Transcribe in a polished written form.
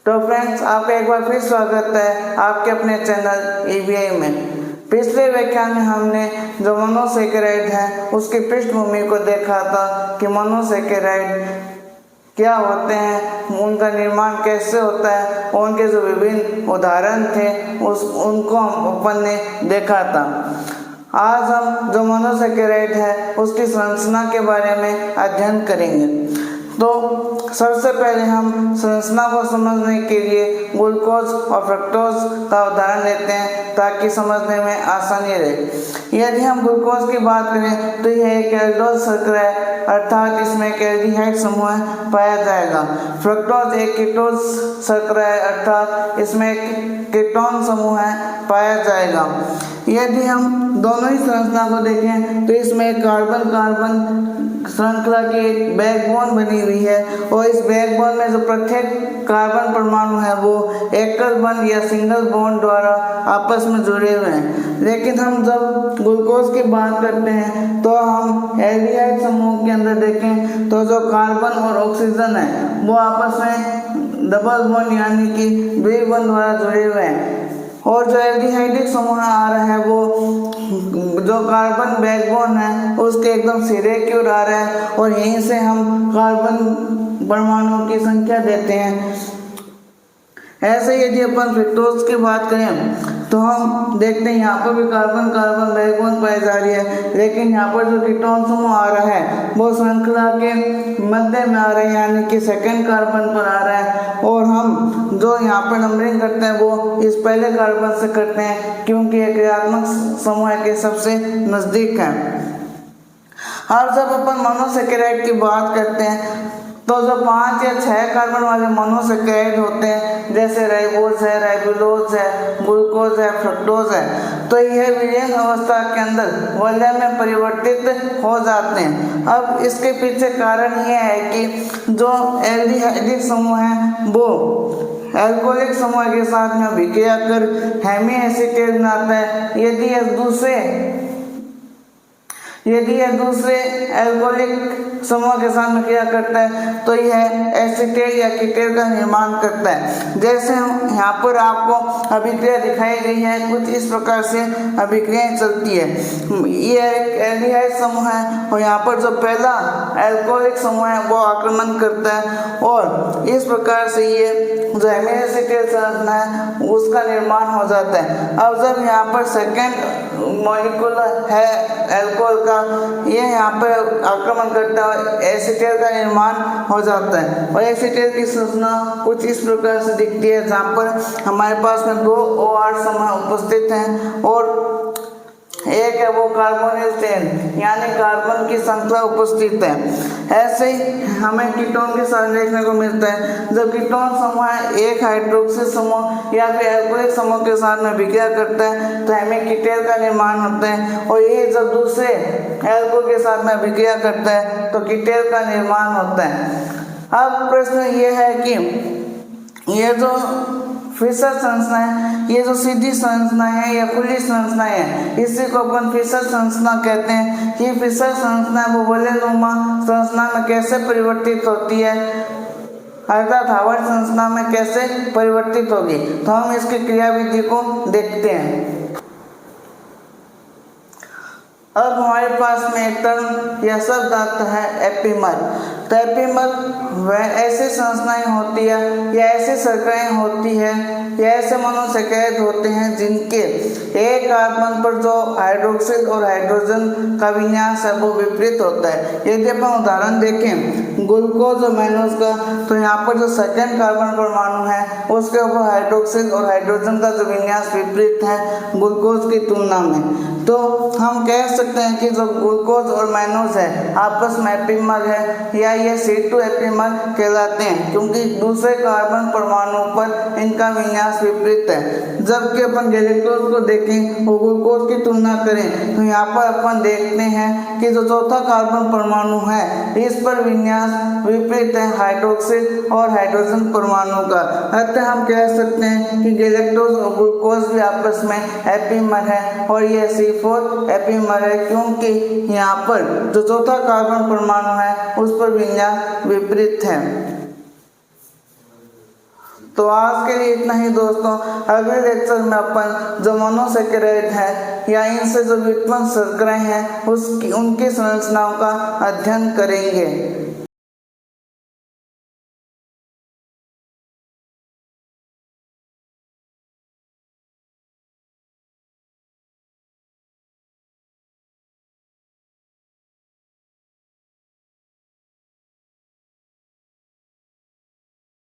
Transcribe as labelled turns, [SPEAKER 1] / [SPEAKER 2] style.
[SPEAKER 1] तो फ्रेंड्स, आपका एक बार फिर स्वागत है आपके अपने चैनल ईवीआई में। पिछले व्याख्यान में हमने जो मोनोसेकेराइड है उसकी पृष्ठभूमि को देखा था कि मोनोसेकेराइड क्या होते हैं, उनका निर्माण कैसे होता है और उनके जो विभिन्न उदाहरण थे उनको हम अपन ने देखा था। आज हम जो मोनोसेकेराइड है उसकी संरचना के बारे में अध्ययन करेंगे। तो सबसे पहले हम संरचना को समझने के लिए ग्लूकोज और फ्रक्टोज का उदाहरण लेते हैं ताकि समझने में आसानी रहे। यदि हम ग्लूकोज की बात करें तो यह एक एल्डोज शर्करा है, अर्थात इसमें एक एल्डिहाइड समूह पाया जाएगा। फ्रक्टोज एक कीटोज शर्करा है, अर्थात इसमें एक कीटोन समूह पाया जाएगा। यदि हम दोनों ही संरचना को देखें तो इसमें कार्बन कार्बन श्रृंखला की एक बैकबोन बनी हुई है और इस बैकबोन में जो प्रत्येक कार्बन परमाणु है वो एकल बंध या सिंगल बॉन्ड द्वारा आपस में जुड़े हुए हैं। लेकिन हम जब ग्लूकोज की बात करते हैं तो हम एल्डिहाइड समूह के अंदर देखें तो जो कार्बन और ऑक्सीजन है वो आपस में डबल बॉन्ड यानी कि द्विबंध द्वारा जुड़े हुए हैं। और जो एल्डिहाइडिक समूह आ रहा है वो जो कार्बन बैकबोन है उसके एकदम सिरे की ओर आ रहा है और यहीं से हम कार्बन परमाणुओं की संख्या देते हैं। ऐसे यदि अपन फ्रक्टोज की बात करें तो हम देखते हैं यहाँ पर भी कार्बन कार्बन बैकबोन पाई जा रही है, लेकिन यहाँ पर जो कीटोन समूह आ रहा है वो श्रृंखला के मध्य में आ रहा है यानी कि सेकंड कार्बन पर आ रहा है। और हम जो यहाँ पर नंबरिंग करते हैं वो इस पहले कार्बन से करते हैं क्योंकि ये क्रियात्मक समूह के सबसे नज़दीक है। और जब अपन मोनोसेकेराइड की बात करते हैं तो जो 5 या 6 कार्बन वाले मोनोसेकेराइड होते हैं जैसे राइबोज है, राइबोलोज है, ग्लूकोज है, फ्रक्टोज है, तो यह विलयन अवस्था के अंदर वलय में परिवर्तित हो जाते हैं। अब इसके पीछे कारण यह है कि जो एल्डिहाइडिक समूह है वो एल्कोहलिक समूह के साथ में अभिक्रिया कर हेमी एसीटेट बनाता है। यदि यह दूसरे एल्कोहलिक समूह के साथ में क्रिया करता है तो यह एसीटेट या कीटेट का निर्माण करता है। जैसे यहाँ पर आपको अभिक्रिया दिखाई गई है, कुछ इस प्रकार से अभिक्रियाएं चलती है। यह एक एल्डिहाइड समूह है और यहाँ पर जो पहला एल्कोहलिक समूह है वो आक्रमण करता है और इस प्रकार से ये जो हेमी एसीटेट संरचना है उसका निर्माण हो जाता है। अब जब यहाँ पर सेकेंड मॉलिक्यूल है अल्कोहल का, ये यहाँ पर आक्रमण करता है, एसीटेट का निर्माण हो जाता है और एसीटेट की संरचना कुछ इस प्रकार से दिखती है जहाँ पर हमारे पास में 2 OR समूह उपस्थित हैं और एक है वो कार्बोनिल चेन यानी कार्बन की श्रृंखला उपस्थित है। ऐसे ही हमें कीटोन के साथ देखने को मिलता है। जब कीटोन समूह एक हाइड्रोक्सिल समूह या फिर एल्कोहलिक समूह के साथ में विक्रिया करता है तो हमें कीटेट का निर्माण होता है और ये जब दूसरे एल्कोहल के साथ में विक्रिया करता है तो कीटेट का निर्माण होता है। अब प्रश्न ये है कि ये जो फिशर संरचना है, ये जो सीधी संरचना है या खुली संरचना है, इसी को अपन फिशर संरचना कहते हैं। ये फिशर संरचना वो वलयनुमा संरचना में कैसे परिवर्तित होती है अर्थात हार्वर्ड संरचना में कैसे परिवर्तित होगी, तो हम इसकी क्रियाविधि को देखते हैं। अब हमारे पास में एक टर्म या शब्द आता है एपीमर। तो एपीमर वह ऐसी संरचनाएं होती है या ऐसी शर्कराएं होती है या ऐसे मोनोसेकेराइड होते हैं जिनके एक कार्बन पर जो हाइड्रोक्सिल और हाइड्रोजन का विन्यास है वो विपरीत होता है। यदि अपन उदाहरण देखें ग्लूकोज और मैनोज का, तो यहाँ पर जो सेकेंड कार्बन परमाणु है उसके ऊपर हाइड्रोक्सिल और हाइड्रोजन का जो विन्यास विपरीत है ग्लूकोज की तुलना में। तो हम कह सकते हैं कि जो ग्लूकोज और मैनोज है आपस में एपीमर है या ये C2 एपीमर कहलाते हैं क्योंकि दूसरे कार्बन परमाणु पर इनका विन्यास विपरीत है। जबकि अपन गैलेक्टोज को देखें और ग्लूकोज की तुलना करें तो यहाँ पर अपन देखते हैं कि जो चौथा कार्बन परमाणु है इस पर विन्यास विपरीत है हाइड्रोक्सिल और हाइड्रोजन परमाणु का। अतः हम कह सकते हैं कि गैलेक्टोज और ग्लूकोज भी आपस में एपीमर है और ये C4 एपीमर है क्योंकि यहाँ पर जो चौथा कार्बन परमाणु है उस पर विन्यास विपरीत है। तो आज के लिए इतना ही दोस्तों। अगले लेक्चर में अपन जो मोनोसेकेराइड है या इनसे जो व्युत्पन्न शर्कराएं हैं उनकी संरचनाओं का अध्ययन करेंगे।